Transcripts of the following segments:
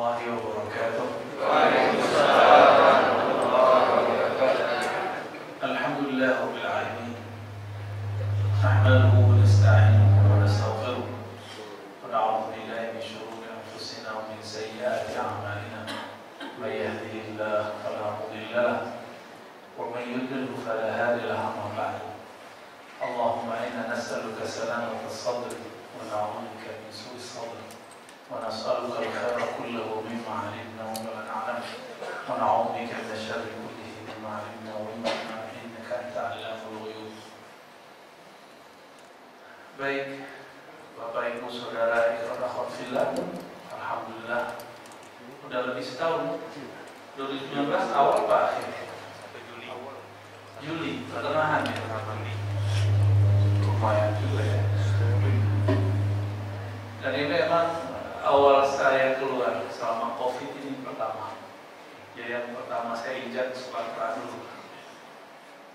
warahmatullahi wabarakatuh. Waalaikumsalam warahmatullahi wabarakatuh. Alhamdulillah rabbil alamin. Nahmaduhu wa nasta'inuhu wa nastaghfiruh. Wa na'udzu billahi min shururi anfusina wa min sayyiati a'malina. May yahdihillahu fala mudilla lahu wa man yudlil fala hadiya lahu. Amma ba'd. Allahumma inna nas'aluka salamata as-sadri wa na'udzu bika min su'i as-sadri. ونسألك الخير كله مما علمنا وما لم نعلم ونعوذ بك من الشر كله مما علمنا ومما لم نعلم إنك أنت علام الغيوب. Baik, Bapak Ibu Saudara ikhwan akhwat fillah, alhamdulillah udah lebih setahun. 2019 awal Pak akhir? Juli, pertengahan ya. Lumayan juga ya. Dan ini memang awal saya keluar selama COVID ini pertama. Jadi yang pertama saya injak Sumatera dulu.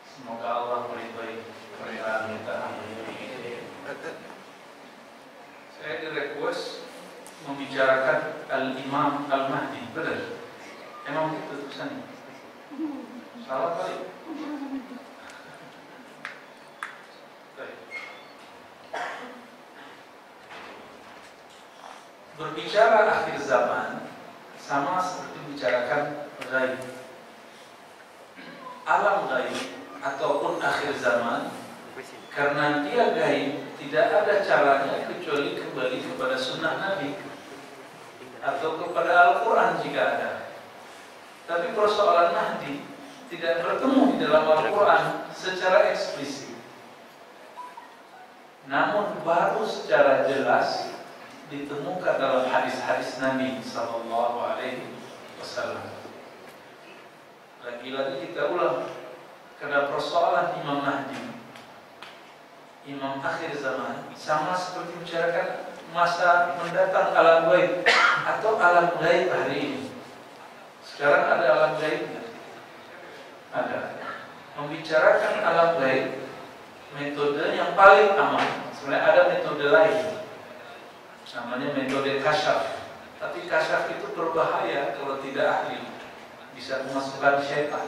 Semoga Allah meridhai permintaan kita. Saya direquest membicarakan Al-Imam Al-Mahdi. Benar? Emang gitu tulisannya? Salah kali? Berbicara akhir zaman sama seperti membicarakan gaib. Alam gaib ataupun akhir zaman, karena dia gaib, tidak ada caranya kecuali kembali kepada sunnah Nabi atau kepada Al-Quran jika ada. Tapi persoalan Mahdi tidak bertemu di dalam Al-Quran secara eksplisit, namun baru secara jelas ditemukan dalam hadis-hadis Nabi Sallallahu Alaihi Wasallam. Lagi-lagi kita ulang, karena persoalan Imam Mahdi, Imam akhir zaman, sama seperti membicarakan masa mendatang alam gaib atau alam gaib hari ini. Sekarang ada alam gaib? Ada. Membicarakan alam gaib, metode yang paling aman. Sebenarnya ada metode lain, namanya metode kasyaf. Tapi kasyaf itu berbahaya kalau tidak ahli, bisa memasukkan syaitan.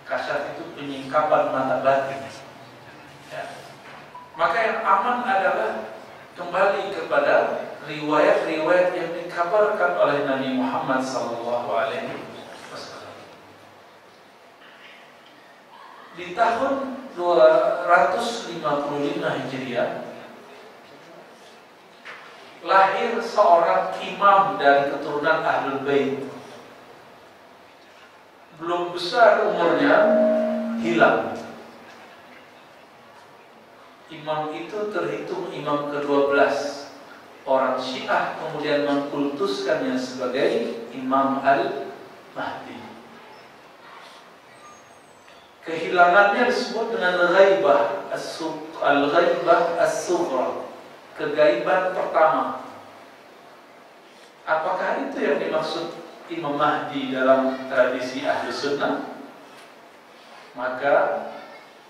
Kasyaf itu penyingkapan mata batin ya. Maka yang aman adalah kembali kepada riwayat-riwayat yang dikabarkan oleh Nabi Muhammad SAW. Di tahun 255 Hijriah lahir seorang imam dari keturunan Ahlul Bait. Belum besar umurnya, hilang. Imam itu terhitung imam ke-12. Orang Syiah kemudian mengkultuskannya sebagai Imam Al-Mahdi. Kehilangannya disebut dengan ghaibah al-ghaibah as-sughra, kegaiban pertama. Apakah itu yang dimaksud Imam Mahdi dalam tradisi Ahlu Sunnah? Maka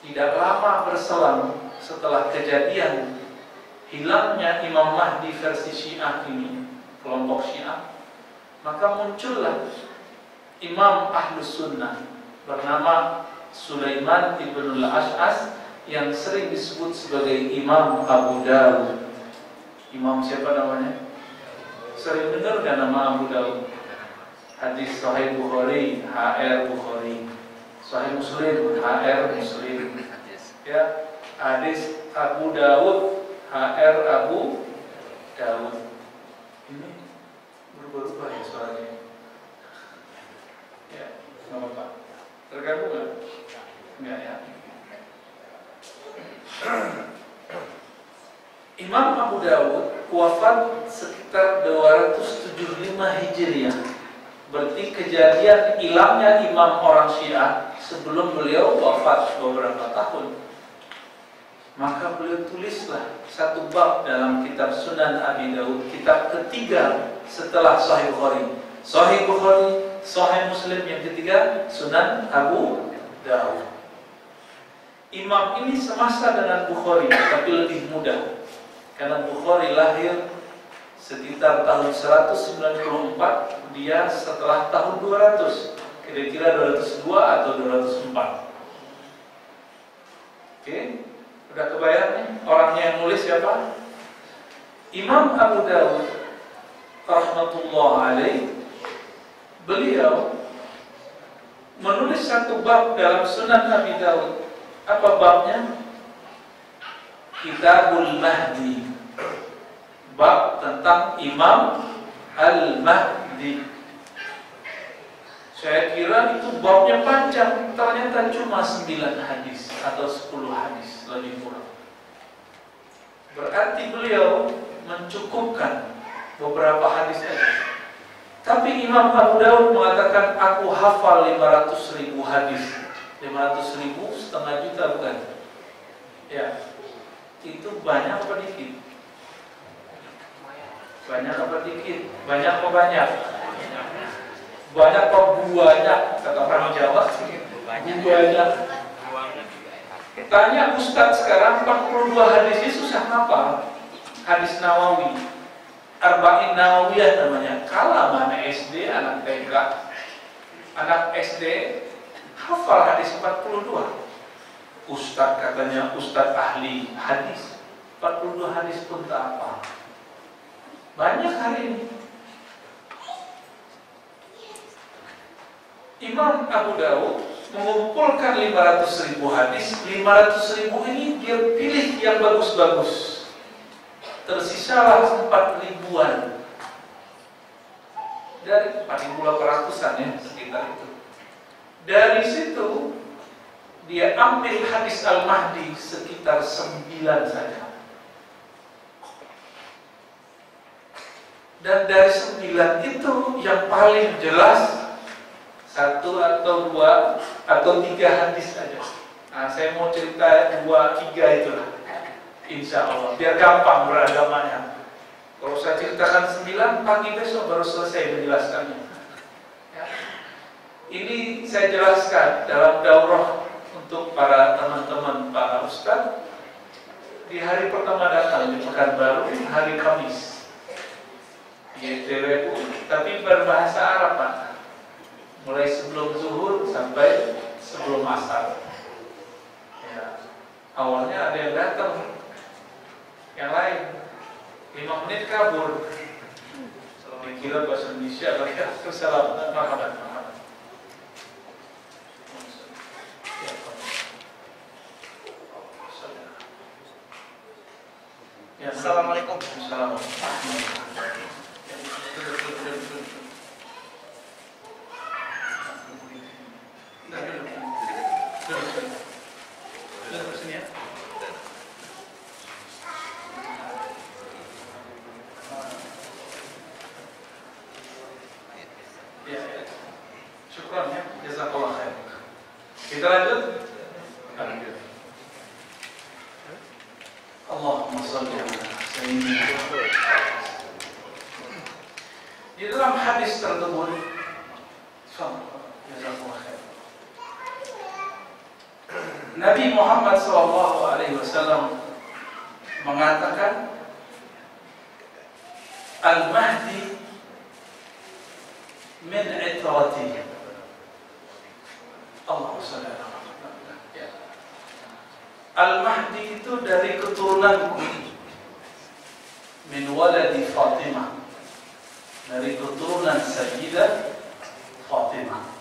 tidak lama berselang setelah kejadian hilangnya Imam Mahdi versi Syiah ini, kelompok Syiah, maka muncullah Imam Ahlu Sunnah bernama Sulaiman ibn al-Ash'as yang sering disebut sebagai Imam Abu Dawud. Imam siapa namanya? Sering dengar gak nama Abu Dawud? Hadis Sahih Bukhari, HR Bukhari. Sahih Muslim, HR Muslim. Ya, hadis Abu Dawud, HR Abu Dawud. Ini berubah-ubah ya suaranya. Ya, nggak apa-apa. Tergabung nggak? Enggak ya. Imam Abu Dawud wafat sekitar 275 Hijriah. Berarti kejadian hilangnya imam orang Syiah sebelum beliau wafat beberapa tahun. Maka beliau tulislah satu bab dalam kitab Sunan Abi Dawud, kitab ketiga setelah Sahih Bukhari. Sahih Bukhari, Sahih Muslim yang ketiga, Sunan Abu Dawud. Imam ini semasa dengan Bukhari, tapi lebih muda. Karena Bukhari lahir sekitar tahun 194, dia setelah tahun 200, kira-kira 202 atau 204. Oke, udah kebayang nih orangnya yang nulis siapa? Imam Abu Dawud rahmatullah alaih. Beliau menulis satu bab dalam Sunan Abi Dawud. Apa babnya? Kitabul Mahdi, bab tentang Imam Al-Mahdi. Saya kira itu babnya panjang, ternyata cuma 9 hadis atau 10 hadis, lebih kurang. Berarti beliau mencukupkan beberapa hadis saja. Tapi Imam Abu Dawud mengatakan, aku hafal 500.000 hadis. 500.000 setengah juta bukan? Ya, itu banyak apa dikit? Banyak apa dikit? Banyak apa banyak? Banyak apa banyak? Kata orang Jawa, banyak. Tanya Ustadz sekarang 42 hadisnya susah hafal. Hadis Nawawi, Arba'in Nawawiyah namanya. Kalah mana SD, anak TK, anak SD hafal hadis 42. Ustadz katanya Ustadz ahli hadis, 42 hadis pun tak apa. Banyak hari ini. Imam Abu Dawud mengumpulkan 500.000 hadis. 500.000 ini dia pilih yang bagus-bagus. Tersisalah 4.000-an. Dari 4.800-an ya, sekitar itu. Dari situ dia ambil hadis Al-Mahdi sekitar 9 saja. Dan dari 9 itu yang paling jelas 1 atau 2 atau 3 hadis saja. Nah, saya mau cerita 2, 3 itulah, insya Allah, biar gampang beragamanya. Kalau saya ceritakan 9, pagi besok baru selesai menjelaskannya. Ya. Ini saya jelaskan dalam daurah untuk para teman-teman, para ustaz. Di hari pertama datang di Pekanbaru, hari Kamis, di ITW, tapi berbahasa Arab, Pak. Mulai sebelum zuhur sampai sebelum asar. Ya. Awalnya ada yang datang, yang lain 5 menit kabur. Dikira bahasa Indonesia, Assalamualaikum warahmatullahi wabarakatuh. Assalamualaikum. Syukran ya, jazakallah khair. Kita lanjut. Allahumma shalli ala sayyidina. Di dalam hadis tersebut, jazakallah khair, Nabi Muhammad SAW mengatakan, Al-Mahdi min itrati. Allahumma shalli ala Muhammad. Al-Mahdi itu dari keturunanku, min waladi Fatimah, dari keturunan Sayyidah Fatimah.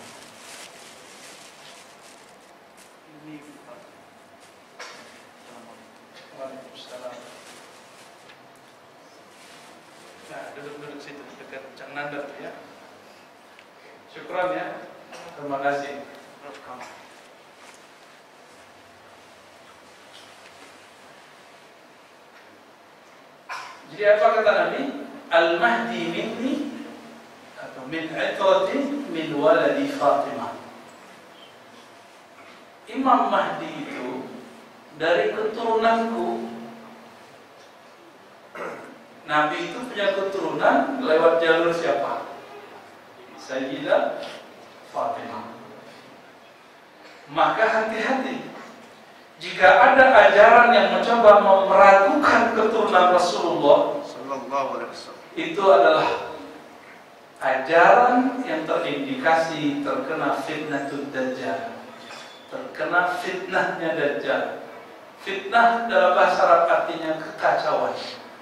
Waalaikumsalam. Nah, duduk situ dekat Cang Nandar ya. Syukran ya. Terima kasih. Jadi apa kata Nabi? Al-Mahdi minni, atau min itrati min waladi Fatimah. Imam Mahdi itu dari keturunanku. Nabi itu punya keturunan lewat jalur siapa? Sayyidah Fatimah. Maka hati-hati jika ada ajaran yang mencoba meragukan keturunan Rasulullah Sallallahu alaihi wasallam, itu adalah ajaran yang terindikasi terkena fitnatul dajjal, terkena fitnahnya dajjal. Fitnah dalam bahasa Arab artinya kekacauan,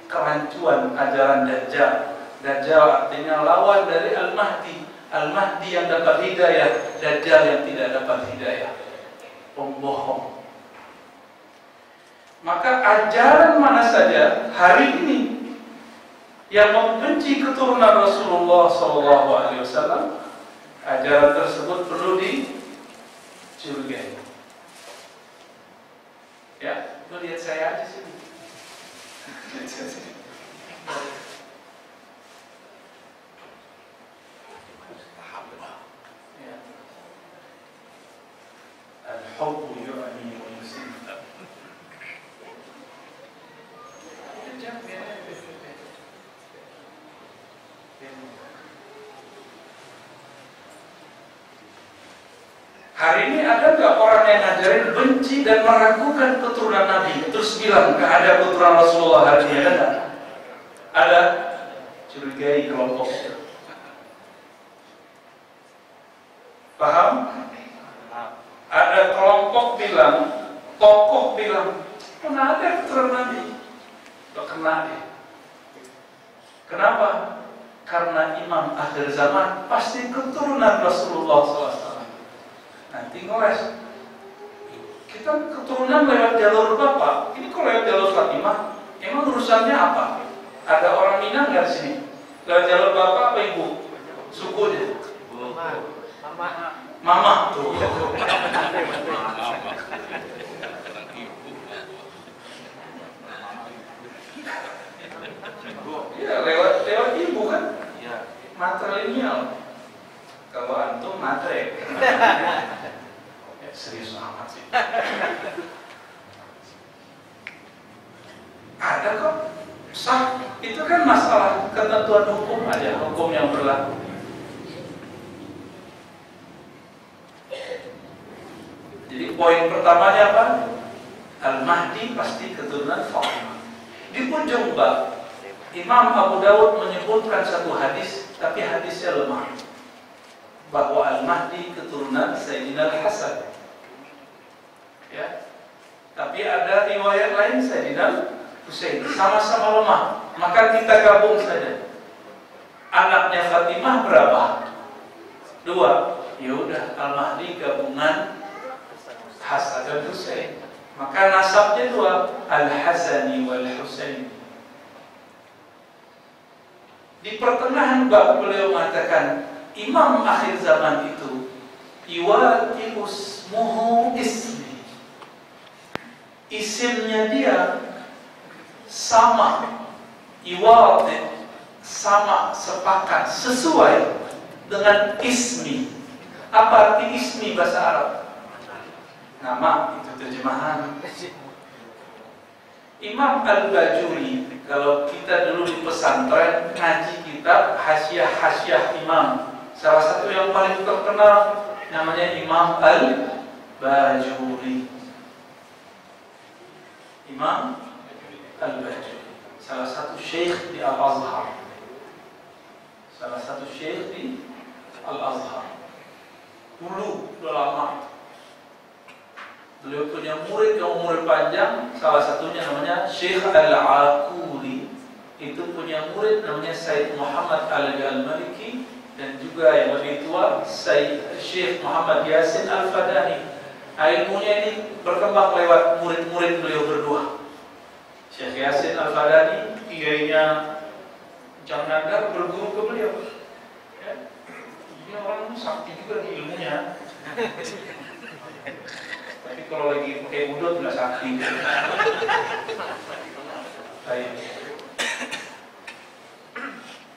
kerancuan ajaran dajjal. Dajjal artinya lawan dari Al-Mahdi. Al-Mahdi yang dapat hidayah, dajjal yang tidak dapat hidayah, pembohong. Maka ajaran mana saja hari ini yang membenci keturunan Rasulullah SAW, ajaran tersebut perlu dicurigai. Ya, lu lihat saya aja sini. Ya. Al-hubbu yu'mi wa yusim. Hari ini ada nggak orang yang ngajarin benci dan meragukan keturunan Nabi, terus bilang nggak ada keturunan Rasulullah hari ini? Ada nggak? Ada. Curigai kelompok itu. Paham? Ada kelompok bilang, tokoh bilang, mana ada keturunan Nabi? Lo kena deh. Kenapa? Karena imam akhir zaman pasti keturunan Rasulullah SAW. Nanti ngeles. Kita keturunan lewat jalur bapak. Ini kalau lewat jalur Fatimah, emang urusannya apa? Ada orang Minang nggak di sini? Lewat jalur bapak apa ibu? Sukunya? Mama. Tuh. Iya, lewat ibu kan? Matrilineal. Kalau antum matre. Serius amat sih. Ada kok, sah. Itu kan masalah ketentuan hukum aja, hukum yang berlaku. Jadi poin pertamanya apa? Al-Mahdi pasti keturunan Fatimah. Di ujung bab, Imam Abu Dawud menyebutkan satu hadis, tapi hadisnya lemah, bahwa Al-Mahdi keturunan Sayyidina Al-Hasan. Ya. Tapi ada riwayat lain Sayyidina Husain, sama-sama lemah. Maka kita gabung saja. Anaknya Fatimah berapa? 2. Ya udah, Al-Mahdi gabungan Hasan dan Husain. Maka nasabnya 2, Al-Hasani wal Husain. Di pertengahan bab beliau mengatakan, imam akhir zaman itu iwati usmuhu ismi, isimnya dia sama, iwati sama, sepakat, sesuai dengan ismi. Apa arti ismi bahasa Arab? Nama, itu terjemahan. Imam Al-Bajuri, kalau kita dulu di pesantren ngaji kitab Hasyiah Imam, salah satu yang paling terkenal namanya Imam Al-Bajuri. Imam Al-Bajuri, salah satu syekh di Al-Azhar. Salah satu syekh di Al-Azhar. Dulu, udah lama. Beliau punya murid yang umur panjang, salah satunya namanya Syekh Al-Aquli. Itu punya murid namanya Sayyid Muhammad Al-Maliki, dan juga yang lebih tua Syekh Muhammad Yasin Al-Fadani. Ilmunya ini berkembang lewat murid-murid beliau berdua. Syekh Yasin Al-Fadani, kiainya Jangnandar, berguru ke beliau. Ya. Ini orang sakti juga di ilmunya. Tapi kalau lagi pakai udut nggak sakti. Baik.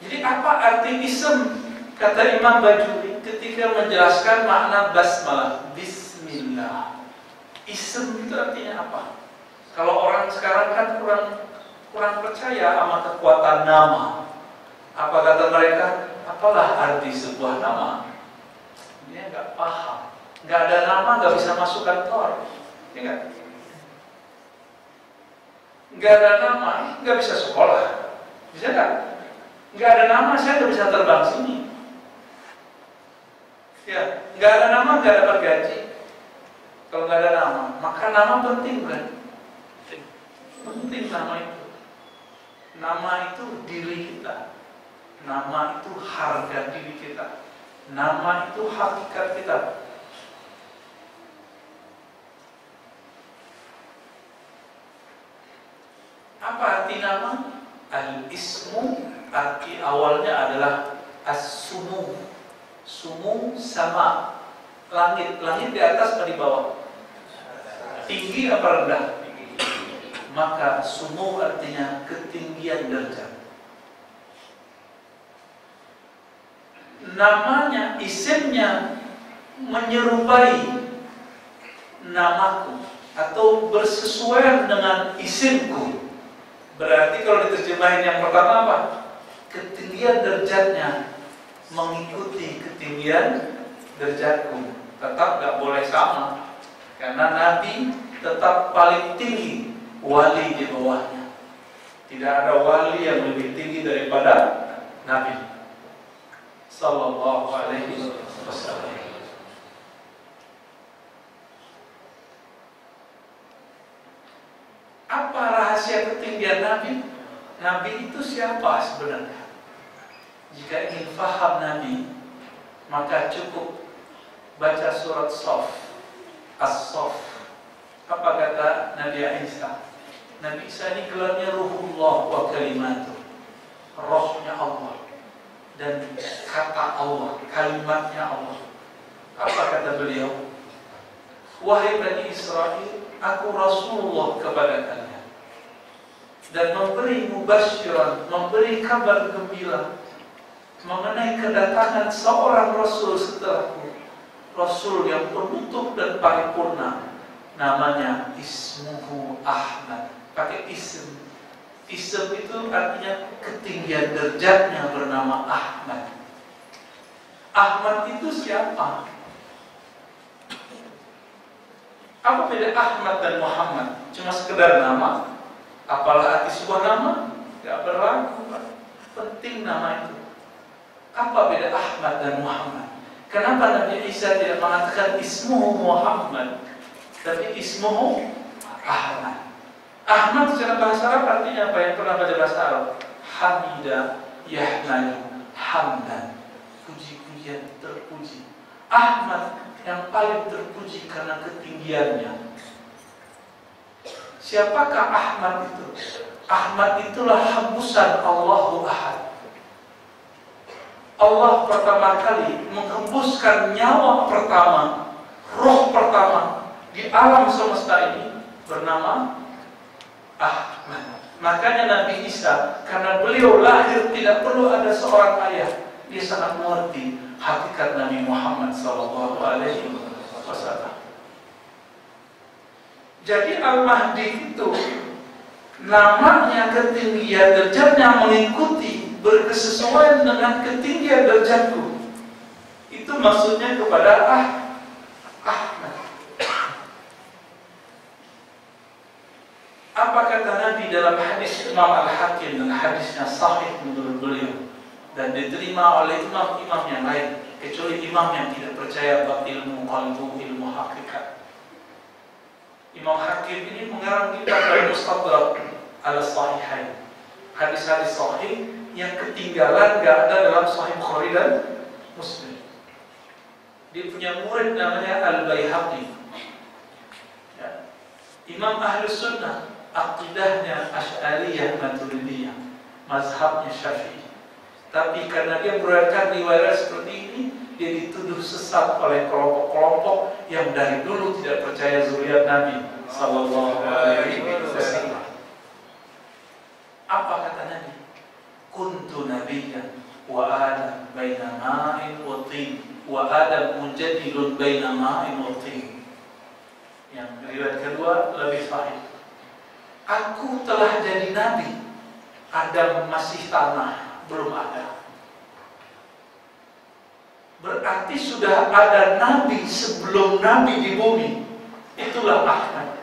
Jadi apa arti ism? Kata Imam Bajuri ketika menjelaskan makna basmalah, Bismillah. Ism itu artinya apa? Kalau orang sekarang kan kurang percaya sama kekuatan nama. Apa kata mereka? Apalah arti sebuah nama? Dia nggak paham. Nggak ada nama, nggak bisa masuk kantor, ya nggak? Nggak ada nama, nggak bisa sekolah, bisa nggak? Nggak ada nama, saya nggak bisa terbang sini. Ya, nggak ada nama, nggak dapat gaji. Kalau nggak ada nama, maka nama penting kan? Penting nama itu. Nama itu diri kita. Nama itu harga diri kita. Nama itu hakikat kita. Apa arti nama? Al-ismu, arti awalnya adalah as-sumu. Sumu sama langit. Langit di atas atau di bawah? Tinggi apa rendah? Maka sumu artinya ketinggian derajat. Namanya, isimnya menyerupai namaku atau bersesuaian dengan isimku. Berarti kalau diterjemahin yang pertama apa? Ketinggian derajatnya mengikuti ketinggian derajatku. Tetap gak boleh sama, karena Nabi tetap paling tinggi, wali di bawahnya. Tidak ada wali yang lebih tinggi daripada Nabi Sallallahu Alaihi Wasallam. Apa rahasia ketinggian Nabi? Nabi itu siapa sebenarnya? Jika ingin faham Nabi, maka cukup baca surat Sof, As-Sof. Apa kata Nabi Isa? Nabi Isa ini gelarnya Ruhullah wa Kalimatuh, rohnya Allah dan kata Allah, kalimatnya Allah. Apa kata beliau? Wahai Bani Israel, aku Rasulullah kepada kalian, dan memberi mubasyiran, memberi kabar gembira mengenai kedatangan seorang Rasul setelahku, Rasul yang penutup dan paripurna, namanya ismuhu Ahmad. Pakai isim. Isim itu artinya ketinggian derajatnya, bernama Ahmad. Ahmad itu siapa? Apa beda Ahmad dan Muhammad? Cuma sekedar nama? Apalah arti sebuah nama? Gak berlaku. Penting nama itu. Apa beda Ahmad dan Muhammad? Kenapa Nabi Isa tidak mengatakan ismuhu Muhammad, tapi ismuhu Ahmad? Ahmad secara bahasa Arab artinya apa? Yang pernah baca bahasa Arab? Hamida yahmadu hamdan. Puji-pujian, terpuji. Ahmad yang paling terpuji karena ketinggiannya. Siapakah Ahmad itu? Ahmad itulah hembusan Allahu Ahad. Allah pertama kali menghembuskan nyawa pertama, roh pertama di alam semesta ini bernama Ahmad. Makanya Nabi Isa, karena beliau lahir tidak perlu ada seorang ayah, dia sangat mengerti hakikat Nabi Muhammad Sallallahu Alaihi Wasallam. Jadi Al-Mahdi itu namanya ketinggian derajatnya mengikuti, berkesesuaian dengan ketinggian derajatku. Itu maksudnya kepada Ahmad. Apa kata Nabi dalam hadis Imam Al-Hakim, dan hadisnya sahih menurut beliau dan diterima oleh imam-imam yang lain, kecuali imam yang tidak percaya bahwa ilmu qalbu, ilmu hakikat. Imam Hakim ini mengarang kitab Al-Mustadrak Al-Sahihain, hadis-hadis sahih yang ketinggalan gak ada dalam Sahih Bukhari dan Muslim. Dia punya murid namanya Al-Baihaqi, ya. Imam Ahlus Sunnah, aqidahnya Asy'ariyah Maturidiyah, mazhabnya Syafi'i. Tapi karena dia meriwayatkan riwayat seperti ini, dia dituduh sesat oleh kelompok-kelompok yang dari dulu tidak percaya zuriat Nabi Sallallahu Alaihi Wasallam. Apa kata Nabi? Kuntu nabiyyan wa Adam baina ma'in wa tin, wa Adam mujadilun baina ma'in wa tin. Yang riwayat kedua lebih sahih. Aku telah jadi nabi, Adam masih tanah, belum ada. Berarti sudah ada nabi sebelum nabi di bumi. Itulah Ahmad.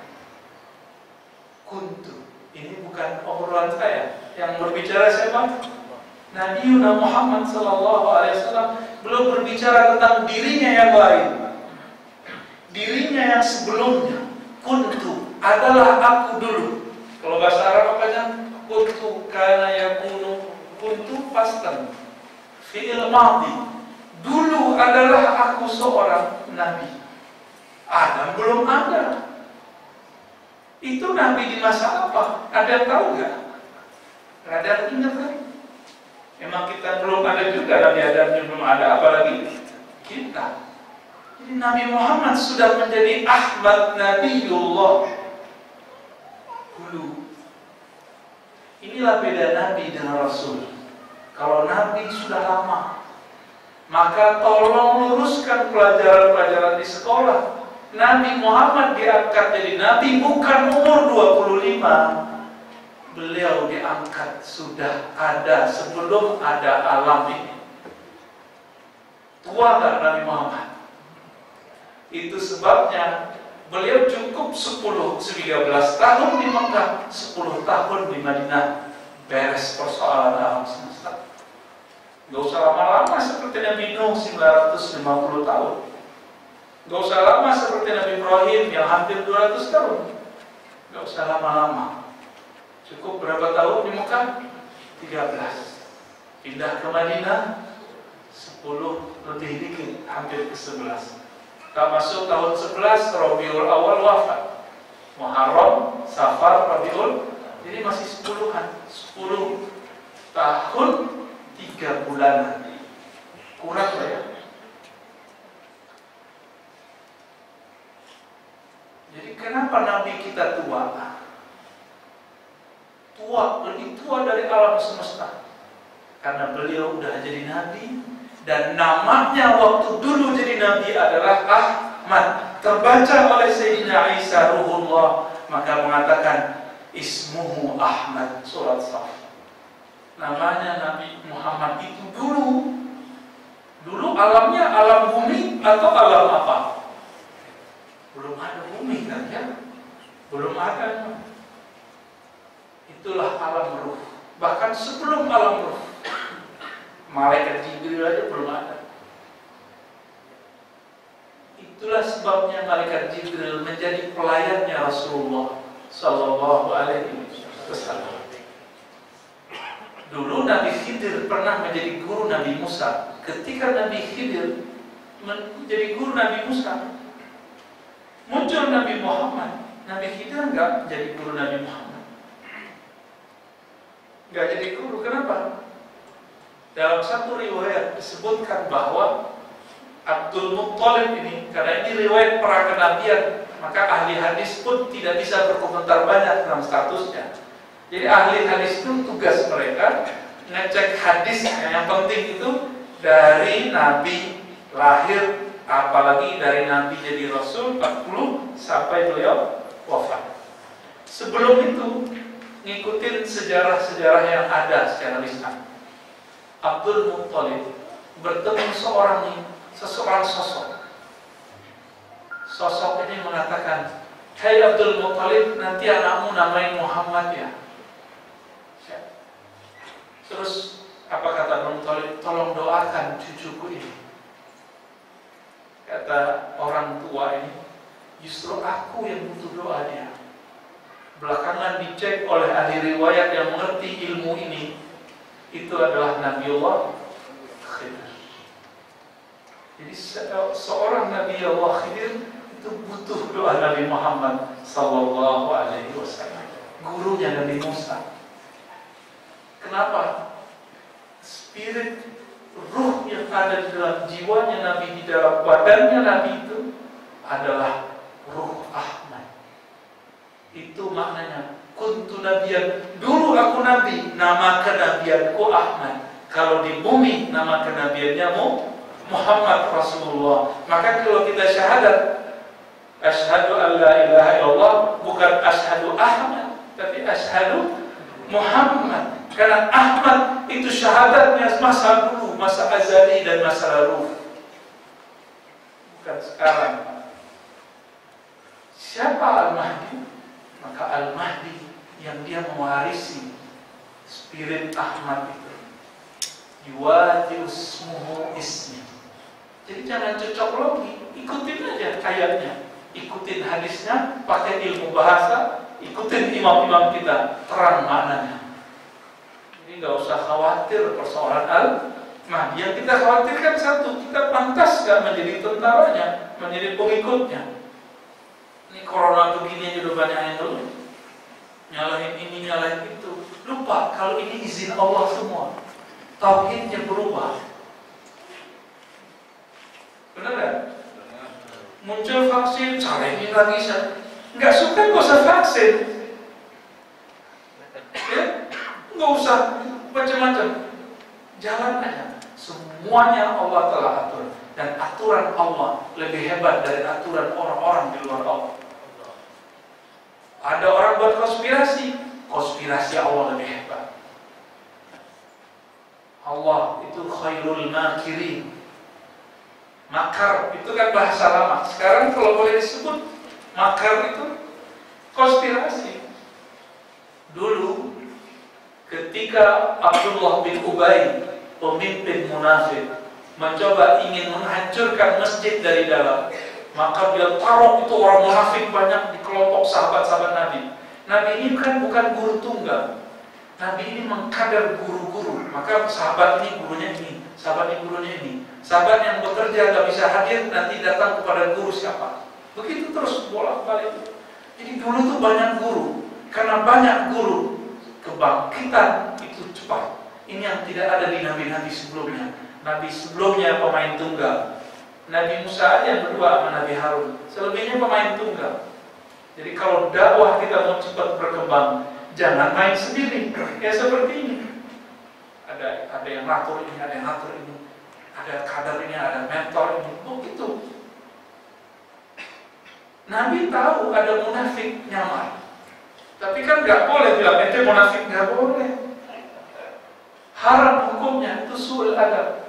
Kuntu. Ini bukan obrolan saya. Yang berbicara siapa? Nabi Muhammad SAW belum berbicara tentang dirinya yang lain, dirinya yang sebelumnya. Kuntu adalah aku dulu. Kalau bahasa Arab apanya? Kuntu kana yakunu, kuntu pastan fi'il madhi. Dulu adalah aku seorang nabi. Adam belum ada. Itu nabi di masa apa? Ada yang tahu nggak? Nggak ada yang ingat kan? Emang kita belum ada juga, Nabi Adam belum ada, apalagi kita. Jadi Nabi Muhammad sudah menjadi Ahmad Nabiullah dulu. Inilah beda Nabi dengan Rasul. Kalau Nabi sudah lama, maka tolong luruskan pelajaran-pelajaran di sekolah. Nabi Muhammad diangkat jadi Nabi bukan umur 25. Beliau diangkat sudah ada sebelum ada alam ini. Tua nggak Nabi Muhammad? Itu sebabnya beliau cukup 13 tahun di Mekah, 10 tahun di Madinah, beres persoalan alam semesta. Gak usah lama-lama seperti Nabi Nuh 950 tahun. Gak usah lama seperti Nabi Ibrahim yang hampir 200 tahun. Gak usah lama-lama. Cukup berapa tahun di Mekah? 13. Pindah ke Madinah 10 lebih dikit, hampir ke 11. Tak masuk tahun 11 Rabiul Awal wafat. Muharram, Safar, Rabiul, jadi masih 10-an. 10 tahun 3 bulan. Kurang lah ya. Jadi kenapa Nabi kita tua? Lebih tua dari alam semesta. Karena beliau udah jadi Nabi. Dan namanya waktu dulu jadi Nabi adalah Ahmad. Terbaca oleh Sayyidina Isa Ruhullah, maka mengatakan Ismuhu Ahmad, surat Saf. Namanya Nabi Muhammad itu dulu. Dulu alamnya alam bumi atau alam apa? Belum ada bumi kan ya? Belum ada. Itulah alam ruh. Bahkan sebelum alam ruh, malaikat Jibril aja belum ada. Itulah sebabnya malaikat Jibril menjadi pelayannya Rasulullah Sallallahu Alaihi Wasallam. Dulu Nabi Khidir pernah menjadi guru Nabi Musa. Ketika Nabi Khidir menjadi guru Nabi Musa, muncul Nabi Muhammad. Nabi Khidir enggak jadi guru Nabi Muhammad. Enggak jadi guru, kenapa? Dalam satu riwayat disebutkan bahwa Abdul Muttalib ini, karena ini riwayat para kenabian, maka ahli hadis pun tidak bisa berkomentar banyak tentang statusnya. Jadi ahli hadis itu tugas mereka ngecek hadis yang penting itu dari Nabi lahir, apalagi dari Nabi jadi Rasul 40 sampai beliau wafat. Sebelum itu ngikutin sejarah-sejarah yang ada secara lisan. Abdul Muttalib bertemu seseorang sosok. Sosok ini mengatakan, "Hai Abdul Muttalib, nanti anakmu namain Muhammad ya." Terus apa kata Abdul Muttalib? "Tolong doakan cucuku ini." Kata orang tua ini, "Justru aku yang butuh doa dia." Belakangan dicek oleh ahli riwayat yang mengerti ilmu ini, itu adalah Nabiullah Khidir. Jadi seorang Nabiullah Khidir itu butuh doa Nabi Muhammad Sallallahu Alaihi Wasallam, gurunya Nabi Musa. Kenapa? Spirit ruh yang ada di dalam jiwanya Nabi, di dalam badannya Nabi itu adalah ruh Ahmad. Itu maknanya kuntu nabiyan. Dulu aku nabi, nama kenabianku Ahmad. Kalau di bumi nama kenabiannya Muhammad Rasulullah. Maka kalau kita syahadat, asyhadu an la ilaha illallah, bukan asyhadu Ahmad, tapi asyhadu Muhammad. Karena Ahmad itu syahadatnya masa dulu, masa azali dan masa lalu, bukan sekarang. Siapa Al-Mahdi? Maka Al-Mahdi yang dia mewarisi spirit Ahmad itu. yuwati ismuhu ismi. Jadi jangan cocok logi, ikutin aja ayatnya, ikutin hadisnya, pakai ilmu bahasa, ikutin imam-imam kita, terang maknanya. Jadi nggak usah khawatir persoalan al-Mahdi. Yang kita khawatirkan satu, kita pantas gak menjadi tentaranya, menjadi pengikutnya. Ini corona begini aja udah banyak yang dulu nyalahin ini, nyalahin itu. Lupa kalau ini izin Allah semua. Tauhidnya berubah. Benar kan? Muncul vaksin, cara ini lagi nggak suka, nggak usah vaksin. Ya, nggak usah macam-macam. Jalan aja. Semuanya Allah telah atur. Dan aturan Allah lebih hebat dari aturan orang-orang di luar Allah. Ada orang buat konspirasi, konspirasi Allah lebih hebat. Allah itu khairul makirin. Makar itu kan bahasa lama. Sekarang kalau boleh disebut makar itu konspirasi. Dulu ketika Abdullah bin Ubay, pemimpin munafik, mencoba ingin menghancurkan masjid dari dalam, maka dia taruh itu orang munafik banyak di kelompok sahabat-sahabat Nabi. Nabi ini kan bukan guru tunggal. Nabi ini mengkader guru-guru. Maka sahabat ini gurunya ini, sahabat ini gurunya ini. Sahabat yang bekerja gak bisa hadir nanti datang kepada guru siapa. Begitu terus bolak-balik. Jadi dulu tuh banyak guru. Karena banyak guru, kebangkitan itu cepat. Ini yang tidak ada di nabi-nabi sebelumnya. Nabi sebelumnya pemain tunggal. Nabi Musa aja yang berdua sama Nabi Harun. Selebihnya pemain tunggal. Jadi kalau dakwah kita mau cepat berkembang, jangan main sendiri. Ya seperti ini. Ada yang ngatur ini, ada yang ngatur ini. Ada kader ini, ada mentor ini. Oh gitu. Nabi tahu ada munafik nyamar. Tapi kan nggak boleh bilang ente munafik, nggak boleh. Haram hukumnya, itu su'ul adab.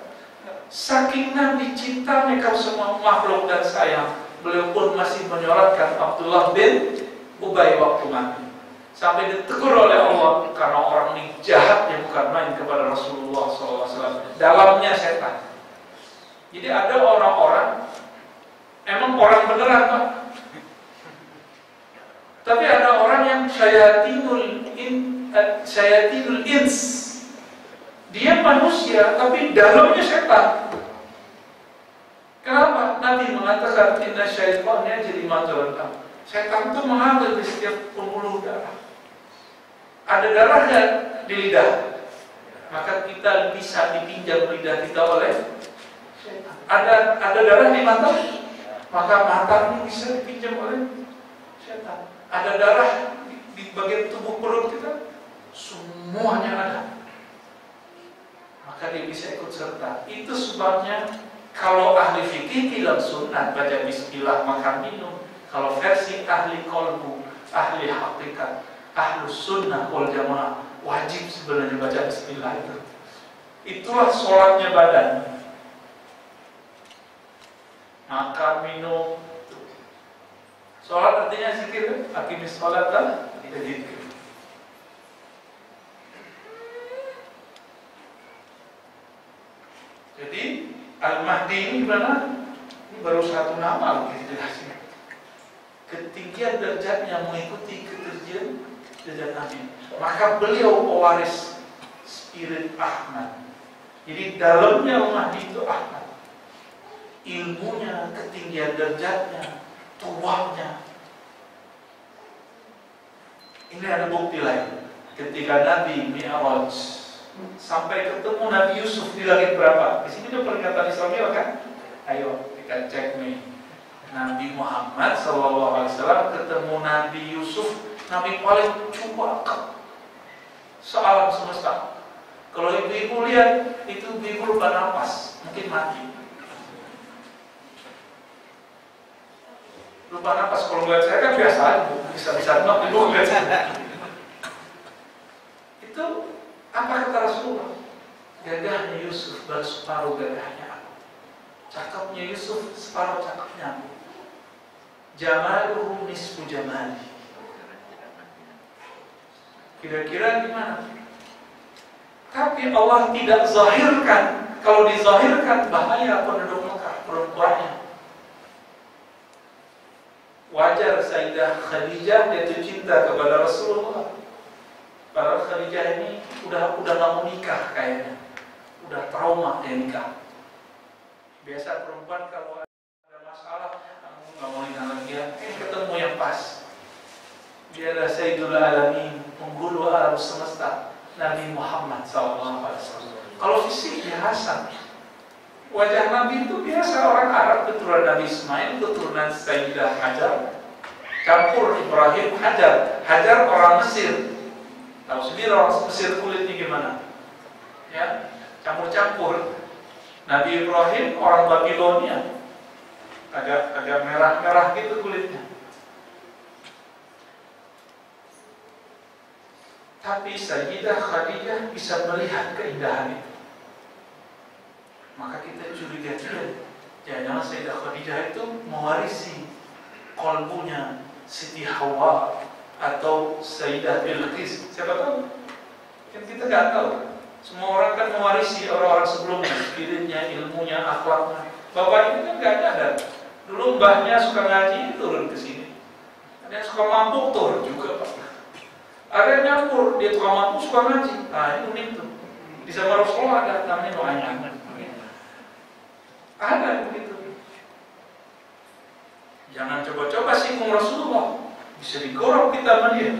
Saking Nabi cintanya kau semua makhluk dan sayang, beliau pun masih menyolatkan Abdullah bin Ubay waktu mati. Sampai ditegur oleh Allah karena orang ini jahatnya bukan main kepada Rasulullah SAW. Dalamnya setan. Jadi ada orang-orang, emang orang beneran Pak, tapi ada orang yang syayatinul ins. Dia manusia, tapi dalamnya setan. Kenapa? Nabi mengatakan inna syaitannya jadi maturatan. Setan itu mengambil di setiap pembuluh darah. Ada darahnya di lidah, maka kita bisa dipinjam lidah kita oleh setan. Ada darah di mata, maka mata ini bisa dipinjam oleh setan. Ada darah di bagian tubuh perut kita, semuanya ada. Maka dia bisa ikut serta. Itu sebabnya kalau ahli fikih bilang sunat baca bismillah makan minum. Kalau versi ahli kolbu, ahli hakikat, ahlu sunnah wal jamaah, wajib sebenarnya baca bismillah itu. Itulah sholatnya badan. Makan minum. Sholat artinya zikir. Aqimis sholata zikir. Jadi Al-Mahdi ini gimana? Ini baru satu nama loh dijelasin. Ketinggian derajatnya mengikuti ketinggian derajat Nabi. Maka beliau pewaris spirit Ahmad. Jadi dalamnya Mahdi itu Ahmad. Ilmunya, ketinggian derajatnya, tuahnya. Ini ada bukti lain. Ketika Nabi Mi'raj sampai ketemu Nabi Yusuf di langit berapa? Di sini ada pernyataan Islamiyah kan? Ayo kita cek nih. Nabi Muhammad SAW ketemu Nabi Yusuf, Nabi paling cuak sealam semesta. Kalau ibu-ibu lihat, itu ibu lupa nafas, mungkin mati. Lupa nafas, kalau lihat saya kan biasa aja, bisa-bisa ibu lihat saya. Itu apa kata Rasulullah? Gagahnya Yusuf baru separuh gagahnya aku. Cakapnya Yusuf separuh cakapnya aku. Jamaluhu nisfu jamali. Kira-kira gimana? Tapi Allah tidak zahirkan. Kalau dizahirkan bahaya penduduk Mekah, perempuannya. Wajar Sayyidah Khadijah jatuh cinta kepada Rasulullah. Padahal Khadijah ini udah gak mau nikah kayaknya. Udah trauma dia nikah. Biasa perempuan kalau ada masalah, aku gak mau nikah lagi ya. Ketemu yang pas. Dia adalah Sayyidul Alamin, penghulu alam semesta, Nabi Muhammad SAW. Kalau fisiknya Hasan, wajah Nabi itu biasa orang Arab, keturunan Nabi Ismail, keturunan Sayyidah Hajar, campur Ibrahim Hajar. Hajar orang Mesir. Tahu sendiri orang Mesir kulitnya gimana? Ya, campur-campur. Nabi Ibrahim orang Babilonia, agak merah-merah gitu kulitnya. Tapi Sayyidah Khadijah bisa melihat keindahan itu. Maka kita curiga dia, jangan-jangan Sayyidah Khadijah itu mewarisi kolbunya Siti Hawa atau Sayyidah Bilqis. Siapa tahu? Kan kita nggak tahu. Semua orang kan mewarisi orang-orang sebelumnya, spiritnya, ilmunya, akhlaknya. Bapak ini kan nggak ada. Dulu mbahnya suka ngaji, turun ke sini. Ada yang suka mabuk, turun juga Pak. Ada yang nyampur, dia tukang mabuk, suka ngaji. Nah ini unik tuh. Di zaman Rasulullah ada namanya Nu'ayman. Ada yang begitu. Jangan coba-coba singgung Rasulullah, bisa digorok kita sama dia.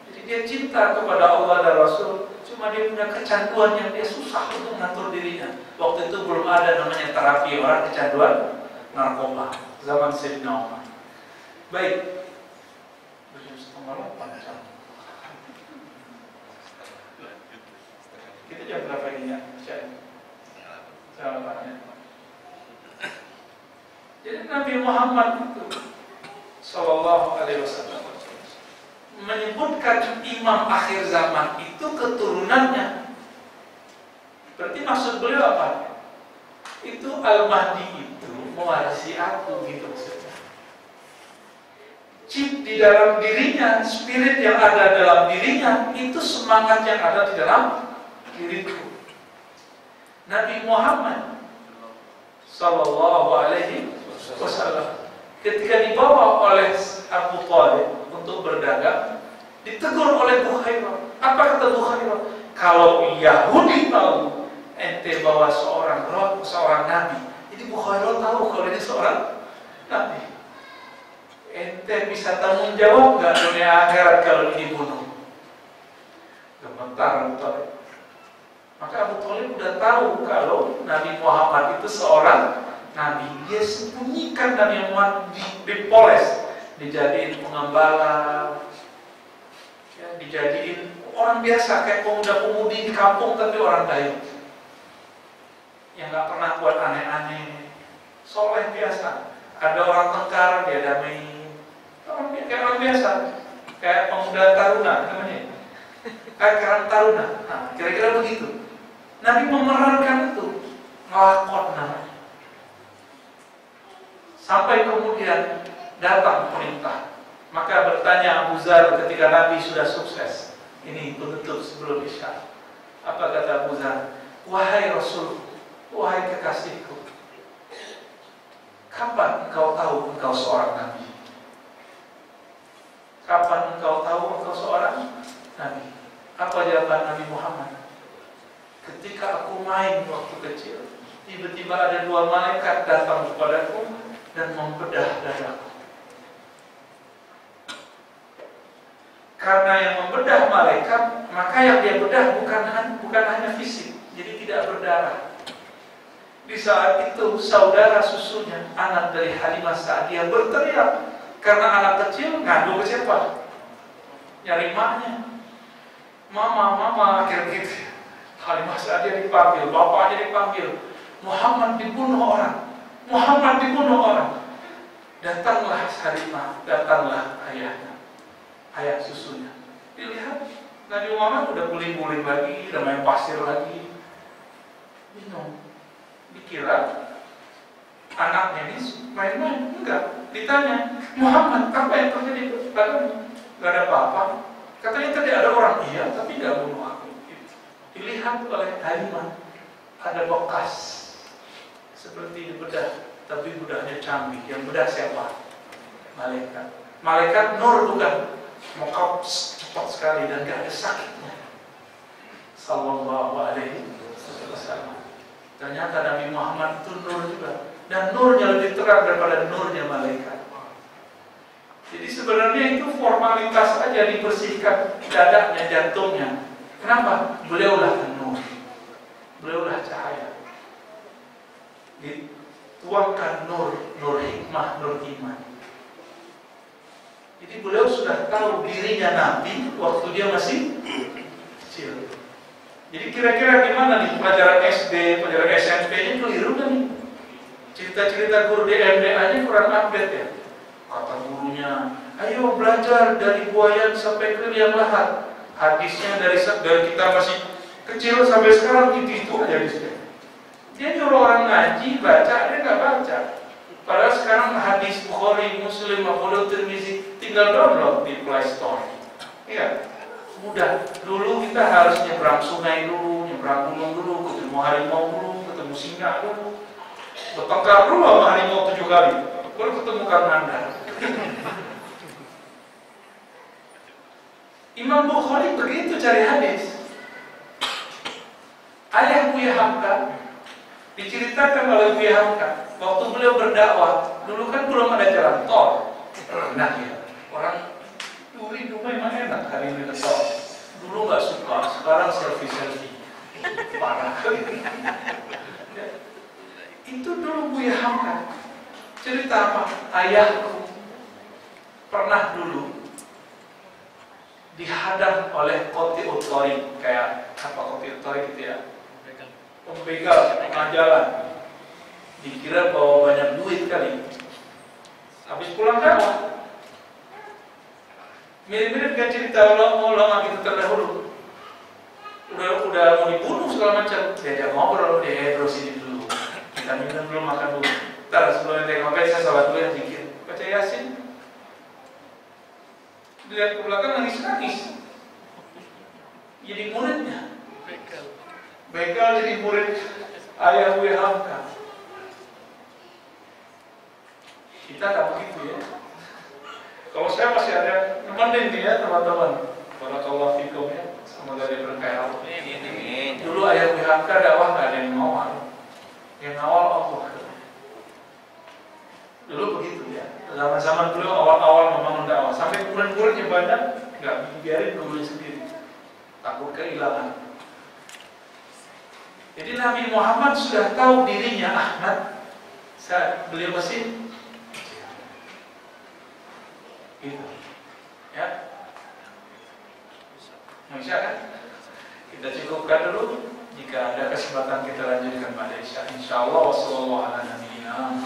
Jadi dia cinta kepada Allah dan Rasul, cuma dia punya kecanduan yang dia susah untuk mengatur dirinya. Waktu itu belum ada namanya terapi orang kecanduan narkoba, zaman Sayyidina Umar. Baik, 7:30. Kita jam berapa ini ya? Jawabannya. Jadi Nabi Muhammad itu Sallallahu Alaihi Wasallam menyebutkan imam akhir zaman itu keturunannya. Berarti maksud beliau apa? Itu Al-Mahdi itu mewarisi aku gitu maksudnya. Chip di dalam dirinya, spirit yang ada dalam dirinya, itu semangat yang ada di dalam diriku. Nabi Muhammad Sallallahu Alaihi Wasallam ketika dibawa oleh Abu Thalib untuk berdagang, ditegur oleh Bukhairah. Apa kata Bukhairah? Kalau Yahudi tahu ente bawa seorang nabi, jadi Bukhairah tahu kalau ini seorang nabi. Ente bisa tanggung jawab nggak dunia akhirat kalau dibunuh? Gemetar Abu Thalib. Maka Abu Thalib udah tahu kalau Nabi Muhammad itu seorang nabi. Dia sembunyikan Nabi Muhammad, dipoles, dijadiin pengembala, ya, dijadiin orang biasa kayak pemuda-pemudi di kampung tapi orang Dayak yang nggak pernah buat aneh-aneh, soleh biasa. Ada orang tengkar dia damai, kayak orang biasa, kayak pemuda taruna namanya, kayak karang taruna. Nah, kira-kira begitu. Nabi memerankan itu, ngelakon namanya. Sampai kemudian datang perintah. Maka bertanya Abu Zar ketika Nabi sudah sukses. Ini penutup sebelum Isya. Apa kata Abu Zar? Wahai Rasul, wahai kekasihku, kapan engkau tahu engkau seorang Nabi? Kapan engkau tahu engkau seorang Nabi? Apa jawaban Nabi Muhammad? Ketika aku main waktu kecil, tiba-tiba ada dua malaikat datang kepadaku dan membedah dadaku. Karena yang membedah malaikat, maka yang dia bedah bukan hanya fisik, jadi tidak berdarah. Di saat itu saudara susunya, anak dari Halimah Sa'diyah berteriak karena anak kecil ngadu ke siapa? Nyari maknya. Mama, akhirnya gitu. Halimah Sa'diyah dipanggil, bapaknya dipanggil. Muhammad dibunuh orang. Datanglah Halimah, datanglah ayahnya, ayah susunya. Dilihat Nabi Muhammad udah guling-guling lagi, udah main pasir lagi. Bingung, dikira anaknya ini main-main. Enggak, ditanya Muhammad apa yang terjadi? Gak ada apa-apa. Katanya tadi ada orang, iya, tapi gak bunuh aku. dilihat oleh Halimah ada bekas seperti di bedah, tapi bedahnya canggih. Yang bedah siapa? Malaikat. Malaikat nur bukan, mokap cepat sekali dan gak ada sakitnya. Sallallahu alaihi wasallam. Ternyata Nabi Muhammad itu nur juga, dan nurnya lebih terang daripada nurnya malaikat. Jadi sebenarnya itu formalitas aja, dibersihkan dadanya, jantungnya. Kenapa? Beliaulah nur, beliaulah cahaya. Dituangkan nur hikmah, nur iman. Jadi beliau sudah tahu dirinya Nabi waktu dia masih kecil. Jadi kira-kira gimana nih pelajaran SD, pelajaran SMP-nya keliru kan nih? Cerita-cerita guru di MDA-nya kurang update ya. Kata gurunya, ayo belajar dari buayan sampai ke liang lahat. Hadisnya dari kita masih kecil sampai sekarang itu aja hadisnya. Dia nyuruh orang ngaji, baca, dia nggak baca. Padahal sekarang hadis Bukhari, Muslim, Abu Dawud, Tirmizi tinggal download di Play Store. Iya, mudah. Dulu kita harus nyebrang sungai dulu, nyebrang gunung dulu, ketemu harimau dulu, ketemu singa dulu, bertengkar dulu sama harimau 7 kali, baru ketemu Karnanda. Imam Bukhari begitu cari hadis. Ayah Buya Hamka diceritakan oleh Buya Hamka waktu beliau berdakwah, dulu kan belum ada jalan tol. Nah ya, orang dulu hidup memang enak hari ini tol. Dulu nggak suka, sekarang selfie parah. Itu dulu Buya Hamka cerita apa? Ayahku pernah dulu dihadang oleh Qoti Utori, kayak apa Qoti Utori gitu ya, pembegal tengah jalan. Dikira bawa banyak duit kali. Habis pulang dakwah, mirip-mirip kayak cerita ulama kita terdahulu. Udah mau dibunuh segala macam, diajak ngobrol, dia terus ini dulu. Kita minum dulu, makan dulu. Ntar sebelum dia ngobrol, saya sholat dulu yang dikit, baca Yasin. Dilihat ke belakang nangis-nangis. Jadi muridnya. Begal jadi murid ayah Buya Hamka. Kita tak begitu ya. Kalau saya masih ada nemenin nih ya teman-teman. Barakallahu fikum ya. Semoga dia berkah. Dulu ayah Buya Hamka dakwah nggak ada yang ngawal. Yang ngawal Allah. Dulu begitu ya. Zaman-zaman dulu awal-awal membangun dakwah, sampai murid-muridnya banyak, nggak biarin gurunya sendiri, takut kehilangan. Jadi Nabi Muhammad sudah tahu dirinya Ahmad saat beliau masih gitu, ya. Masya kan? Kita cukupkan dulu. Jika ada kesempatan kita lanjutkan pada Insya Allah. Wassalamualaikum warahmatullahi wabarakatuh.